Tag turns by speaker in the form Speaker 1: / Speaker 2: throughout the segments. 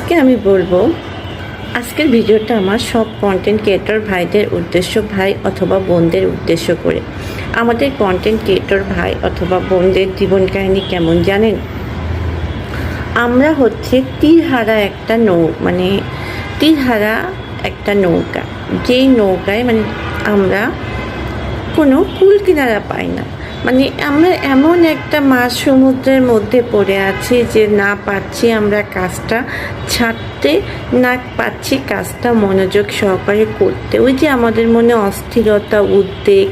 Speaker 1: আজকে আমি বলবো, আজকের ভিডিওটা আমার সব কন্টেন্ট ক্রিয়েটর ভাইদের উদ্দেশ্য, ভাই অথবা বোনদের উদ্দেশ্য করে। আমাদের কন্টেন্ট ক্রিয়েটর ভাই অথবা বোনদের জীবন কাহিনী কেমন জানেন? আমরা হচ্ছে তীরহারা একটা নৌকা, যেই নৌকায় আমরা কোনো কুল কিনারা পাই না। আমরা এমন একটা মাছ সমুদ্রের মধ্যে পড়ে আছি যে না পাচ্ছি আমরা কাজটা ছাড়তে, না পাচ্ছি কাজটা মনোযোগ সহকারে করতে। ওই যে আমাদের মনে অস্থিরতা, উদ্বেগ,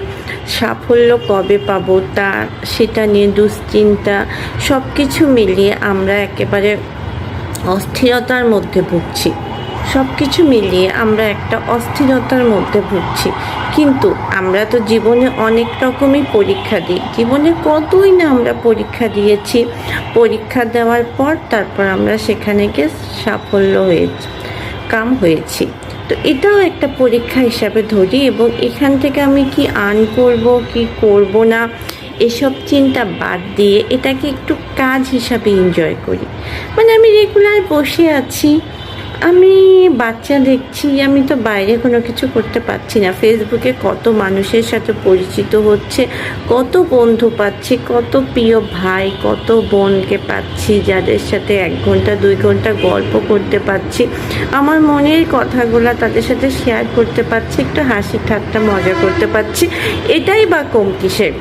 Speaker 1: সাফল্য কবে পাবো সেটা নিয়ে দুশ্চিন্তা, সব কিছু মিলিয়ে আমরা একেবারে অস্থিরতার মধ্যে ভুগছি। একটা অস্থিরতার মধ্যে ভুগছি। কিন্তু আমরা তো জীবনে অনেক রকমই পরীক্ষা দিই। জীবনে কতই না আমরা পরীক্ষা দিয়েছি। পরীক্ষা দেওয়ার পর তারপর আমরা সেখানে গিয়ে সাফল্য হয়েছি। তো এটাও একটা পরীক্ষা হিসাবে ধরি, এবং এখান থেকে আমি কি আর্ন করব কি করব না এসব চিন্তা বাদ দিয়ে এটাকে একটু কাজ হিসাবে এনজয় করি। আমি রেগুলার বসে আছি, আমি বাচ্চা দেখছি, আমি তো বাইরে কোনো কিছু করতে পারছি না। ফেসবুকে কত মানুষের সাথে পরিচিত হচ্ছে, কত বন্ধু পাচ্ছি, কত প্রিয় ভাই, কত বোনকে পাচ্ছি যাদের সাথে 1 ঘন্টা 2 ঘন্টা গল্প করতে পারছি, আমার মনের কথাগুলো তাদের সাথে শেয়ার করতে পারছি, একটু হাসি ঠাট্টা মজা করতে পারছি। এটাই বা কম কিসের?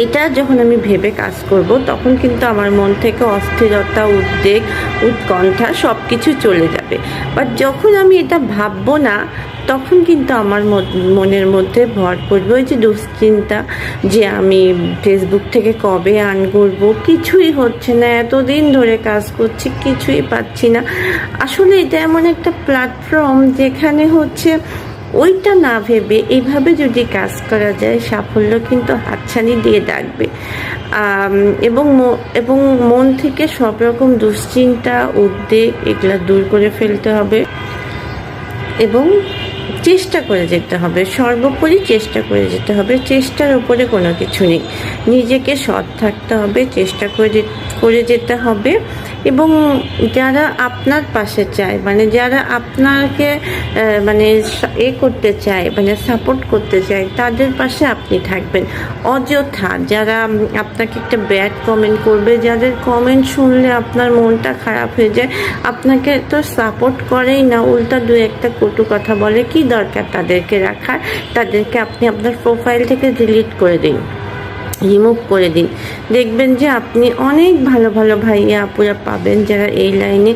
Speaker 1: এটা যখন আমি ভেবে কাজ করব তখন কিন্তু আমার মন থেকে অস্থিরতা, উদ্বেগ, উৎকণ্ঠা সব কিছু চলে যাবে। বাট যখন আমি এটা ভাববো না, তখন কিন্তু আমার মনের মধ্যে ভর করবে ওই যে দুশ্চিন্তা, যে আমি ফেসবুক থেকে কবে আর্ন করবো, কিছুই হচ্ছে না, এতদিন ধরে কাজ করছি কিছুই পাচ্ছি না। আসলে এটা এমন একটা প্ল্যাটফর্ম যেখানে হচ্ছে ওইটা না ভেবে এইভাবে যদি কাজ করা যায়, সাফল্য কিন্তু হাতছানি দিয়ে ডাকবে। এবং মন থেকে সব রকম দুশ্চিন্তা, উদ্বেগ এগুলা দূর করে ফেলতে হবে এবং চেষ্টা করে যেতে হবে। সর্বোপরি চেষ্টা করে যেতে হবে। চেষ্টার উপরে কোনো কিছু নেই। নিজেকে সৎ থাকতে হবে, চেষ্টা করে যেতে হবে। এবং যারা আপনার পাশে চায়, যারা আপনাকে করতে চায়, সাপোর্ট করতে চায়, তাদের পাশে আপনি থাকবেন। অযথা যারা আপনাকে একটা ব্যাড কমেন্ট করবে, যাদের কমেন্ট শুনলে আপনার মনটা খারাপ হয়ে যায়, আপনাকে তো সাপোর্ট করেই না, উল্টা 2-1 কটু কথা বলে, কি দরকার তাদেরকে রাখার? তাদেরকে আপনি আপনার প্রোফাইল থেকে ডিলিট করে দিন, রিমুভ করে দিন। দেখবেন যে আপনি অনেক ভালো ভালো ভাইয়া আপুরা পাবেন যারা এই লাইনে